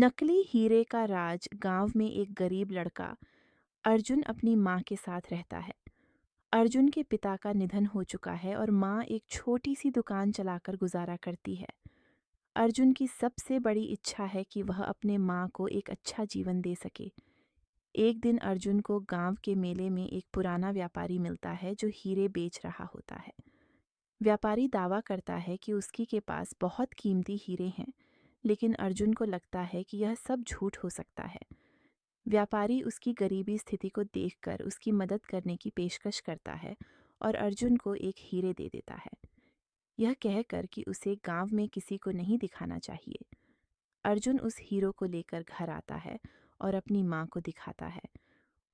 नकली हीरे का राज। गांव में एक गरीब लड़का अर्जुन अपनी माँ के साथ रहता है। अर्जुन के पिता का निधन हो चुका है और माँ एक छोटी सी दुकान चलाकर गुजारा करती है। अर्जुन की सबसे बड़ी इच्छा है कि वह अपने माँ को एक अच्छा जीवन दे सके। एक दिन अर्जुन को गांव के मेले में एक पुराना व्यापारी मिलता है जो हीरे बेच रहा होता है। व्यापारी दावा करता है कि उसकी के पास बहुत कीमती हीरे हैं, लेकिन अर्जुन को लगता है कि यह सब झूठ हो सकता है। व्यापारी उसकी गरीबी स्थिति को देखकर उसकी मदद करने की पेशकश करता है और अर्जुन को एक हीरे दे देता है, यह कहकर कि उसे गांव में किसी को नहीं दिखाना चाहिए। अर्जुन उस हीरो को लेकर घर आता है और अपनी माँ को दिखाता है।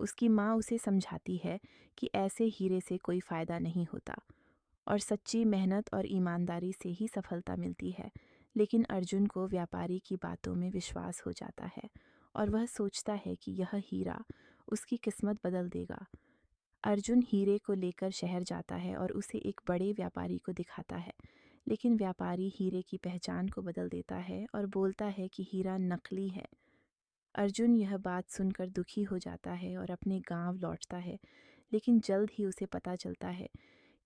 उसकी माँ उसे समझाती है कि ऐसे हीरे से कोई फायदा नहीं होता और सच्ची मेहनत और ईमानदारी से ही सफलता मिलती है। लेकिन अर्जुन को व्यापारी की बातों में विश्वास हो जाता है और वह सोचता है कि यह हीरा उसकी किस्मत बदल देगा। अर्जुन हीरे को लेकर शहर जाता है और उसे एक बड़े व्यापारी को दिखाता है, लेकिन व्यापारी हीरे की पहचान को बदल देता है और बोलता है कि हीरा नकली है। अर्जुन यह बात सुनकर दुखी हो जाता है और अपने गांव लौटता है, लेकिन जल्द ही उसे पता चलता है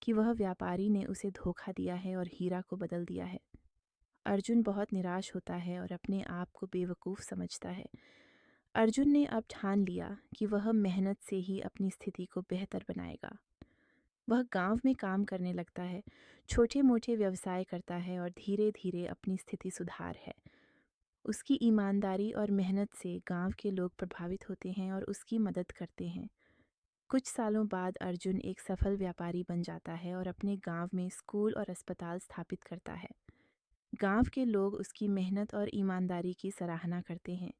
कि वह व्यापारी ने उसे धोखा दिया है और हीरा को बदल दिया है। अर्जुन बहुत निराश होता है और अपने आप को बेवकूफ़ समझता है। अर्जुन ने अब ठान लिया कि वह मेहनत से ही अपनी स्थिति को बेहतर बनाएगा। वह गांव में काम करने लगता है, छोटे मोटे व्यवसाय करता है और धीरे धीरे अपनी स्थिति सुधार है। उसकी ईमानदारी और मेहनत से गांव के लोग प्रभावित होते हैं और उसकी मदद करते हैं। कुछ सालों बाद अर्जुन एक सफल व्यापारी बन जाता है और अपने गांव में स्कूल और अस्पताल स्थापित करता है। गांव के लोग उसकी मेहनत और ईमानदारी की सराहना करते हैं।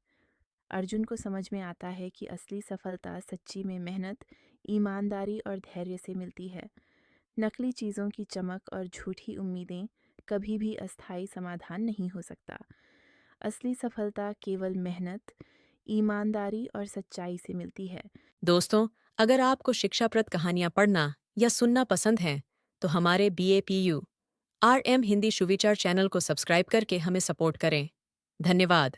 अर्जुन को समझ में आता है कि असली सफलता सच्ची में मेहनत, ईमानदारी और धैर्य से मिलती है। नकली चीज़ों की चमक और झूठी उम्मीदें कभी भी अस्थायी समाधान नहीं हो सकता। असली सफलता केवल मेहनत, ईमानदारी और सच्चाई से मिलती है। दोस्तों, अगर आपको शिक्षाप्रद कहानियाँ पढ़ना या सुनना पसंद है, तो हमारे BAPU RM हिंदी सुविचार चैनल को सब्सक्राइब करके हमें सपोर्ट करें। धन्यवाद।